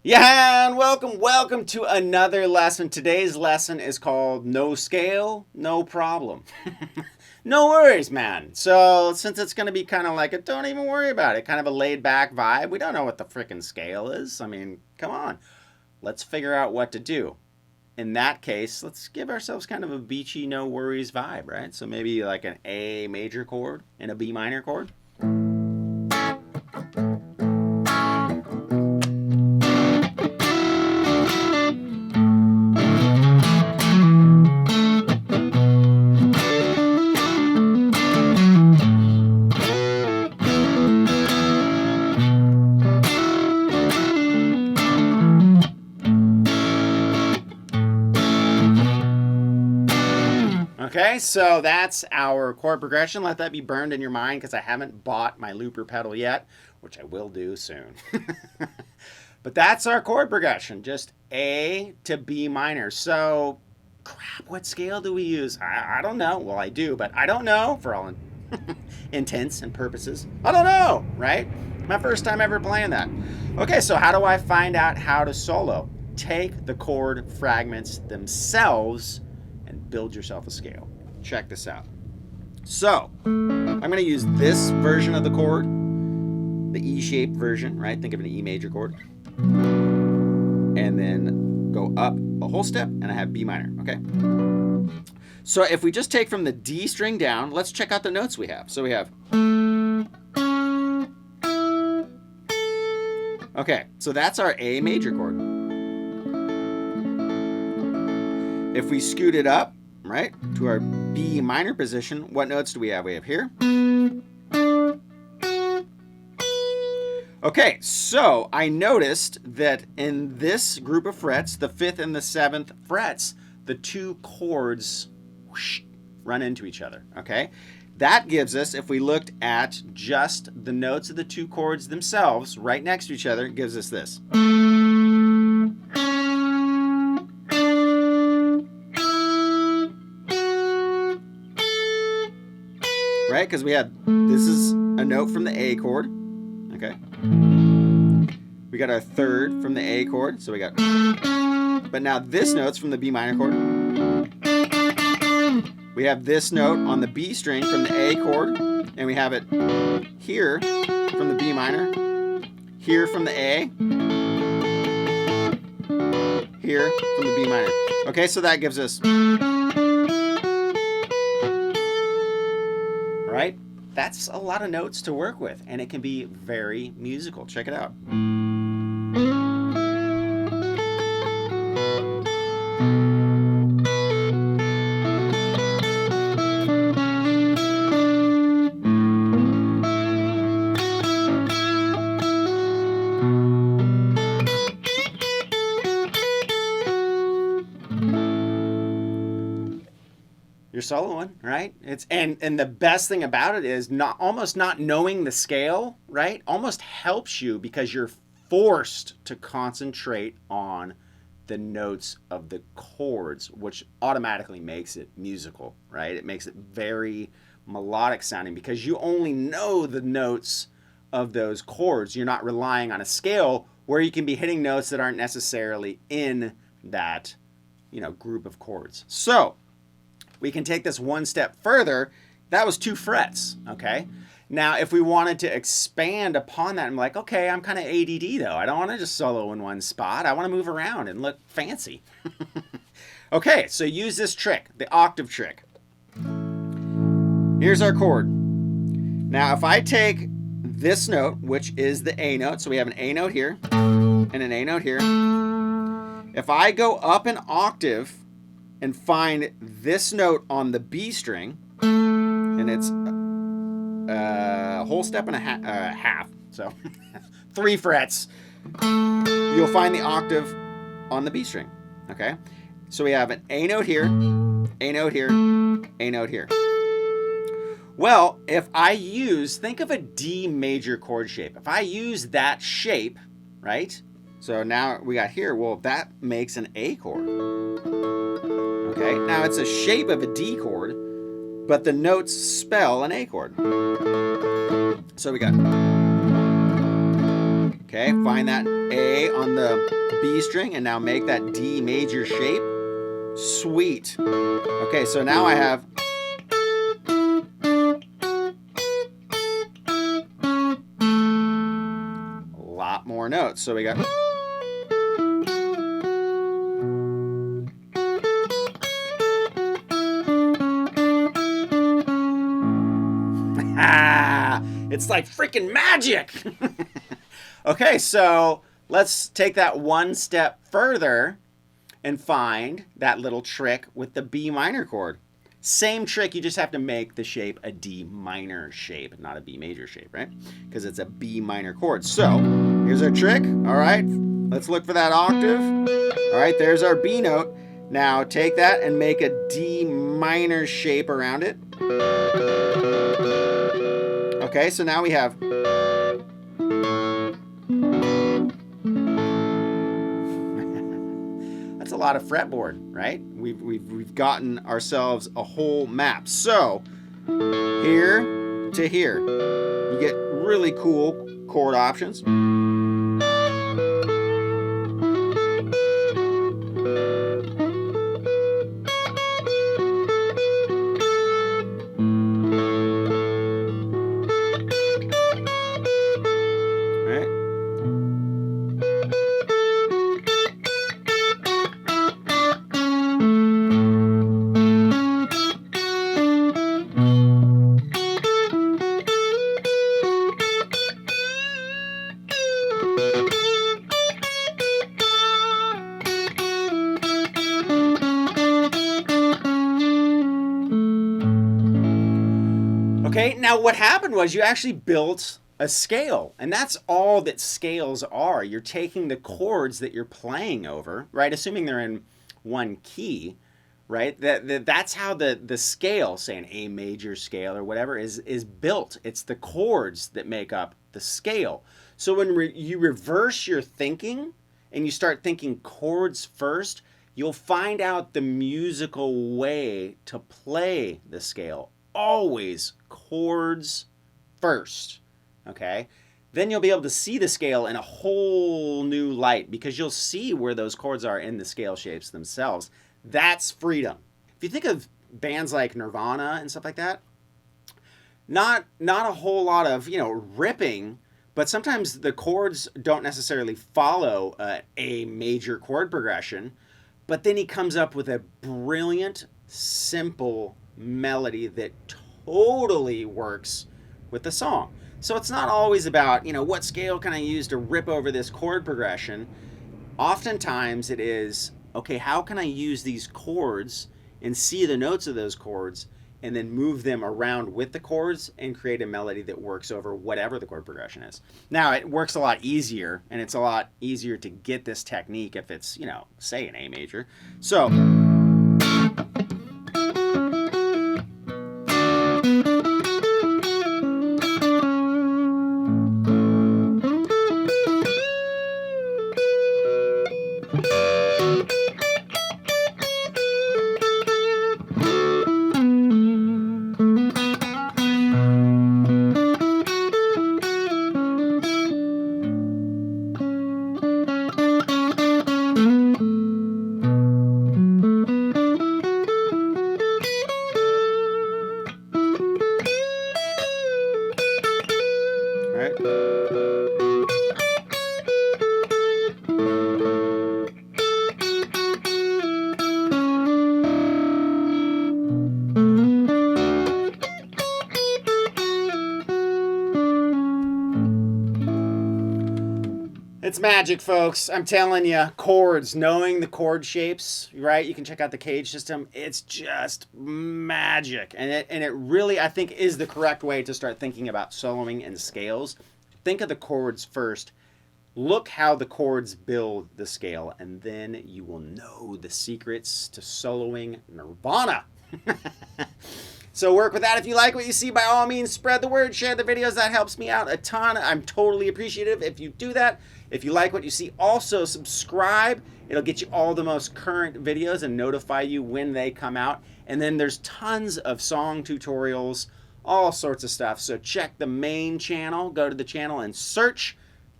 Yeah, and welcome to another lesson. Today's lesson is called No Scale, No Problem. No worries, man. So, since it's going to be kind of like a don't even worry about it, kind of a laid back vibe, we don't know what the freaking scale is. I mean, come on. Let's figure out what to do. In that case, let's give ourselves kind of a beachy, no worries vibe, right? So, maybe like an A major chord and a B minor chord. Okay, so that's our chord progression. Let that be burned in your mind because I haven't bought my looper pedal yet, which I will do soon. But that's our chord progression, just A to B minor. So, crap, what scale do we use? I don't know. Well, I do, but I don't know for all intents and purposes. I don't know, right? My first time ever playing that. Okay, so how do I find out how to solo? Take the chord fragments themselves and build yourself a scale. Check this out. So, I'm going to use this version of the chord, the E-shaped version, right? Think of an E major chord. And then go up a whole step, and I have B minor, okay? So if we just take from the D string down, let's check out the notes we have. So we have... Okay, so that's our A major chord. If we scoot it up, right, to our B minor position, what notes do we have? We have here. Okay, so I noticed that in this group of frets, the 5th and the 7th frets, the two chords run into each other, okay? That gives us, if we looked at just the notes of the two chords themselves, right next to each other, it gives us this. Right? Because we have, this is a note from the A chord, okay? We got our 3rd from the A chord, so we got, but now this note's from the B minor chord. We have this note on the B string from the A chord, and we have it here from the B minor, here from the A, here from the B minor. Okay, so that gives us, right? That's a lot of notes to work with, and it can be very musical. Check it out. You're soloing, right? It's and the best thing about it is almost not knowing the scale, right? Almost helps you because you're forced to concentrate on the notes of the chords, which automatically makes it musical, right? It makes it very melodic sounding because you only know the notes of those chords. You're not relying on a scale where you can be hitting notes that aren't necessarily in that, group of chords. So, we can take this one step further. That was 2 frets, okay? Now, if we wanted to expand upon that, I'm like, okay, I'm kind of ADD though. I don't want to just solo in one spot. I want to move around and look fancy. Okay, so use this trick, the octave trick. Here's our chord. Now, if I take this note, which is the A note, so we have an A note here and an A note here. If I go up an octave and find this note on the B string, and it's a whole step and a half, so 3 frets, you'll find the octave on the B string, okay? So we have an A note here, A note here, A note here. Well, if I think of a D major chord shape. If I use that shape, right? So now we got here, well, that makes an A chord. Okay, now it's a shape of a D chord, but the notes spell an A chord. So we got Okay, find that A on the B string and now make that D major shape. Sweet. Okay, so now I have a lot more notes. So we got it's like freaking magic. Okay, so let's take that one step further and find that little trick with the B minor chord. Same trick, you just have to make the shape a D minor shape, not a B major shape, right? Because it's a B minor chord. So here's our trick. All right, let's look for that octave. All right, there's our B note. Now take that and make a D minor shape around it. Okay, so now we have that's a lot of fretboard, right? We've gotten ourselves a whole map. So here to here, you get really cool chord options. Okay, now what happened was you actually built a scale, and that's all that scales are. You're taking the chords that you're playing over, right? Assuming they're in one key, right? That's how the scale, say an A major scale or whatever, is built. It's the chords that make up the scale. So when you reverse your thinking and you start thinking chords first, you'll find out the musical way to play the scale. Always chords first, okay? Then you'll be able to see the scale in a whole new light because you'll see where those chords are in the scale shapes themselves. That's freedom. If you think of bands like Nirvana and stuff like that, not a whole lot of, ripping, but sometimes the chords don't necessarily follow a major chord progression, but then he comes up with a brilliant, simple melody that totally works with the song. So it's not always about, what scale can I use to rip over this chord progression? Oftentimes it is, okay, how can I use these chords and see the notes of those chords and then move them around with the chords and create a melody that works over whatever the chord progression is. Now, it works a lot easier, and it's a lot easier to get this technique if it's, say an A major. So it's magic, folks. I'm telling you, chords, knowing the chord shapes, right? You can check out the Cage system. It's just magic. And it really, I think, is the correct way to start thinking about soloing and scales. Think of the chords first. Look how the chords build the scale, and then you will know the secrets to soloing Nirvana. So work with that. If you like what you see, by all means, spread the word, share the videos. That helps me out a ton. I'm totally appreciative if you do that. If you like what you see, also subscribe. It'll get you all the most current videos and notify you when they come out. And then there's tons of song tutorials, all sorts of stuff. So check the main channel, go to the channel and search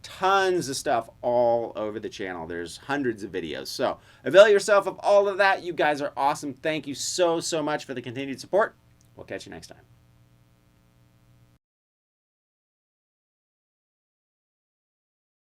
tons of stuff all over the channel. There's hundreds of videos. So avail yourself of all of that. You guys are awesome. Thank you so, so much for the continued support. We'll catch you next time.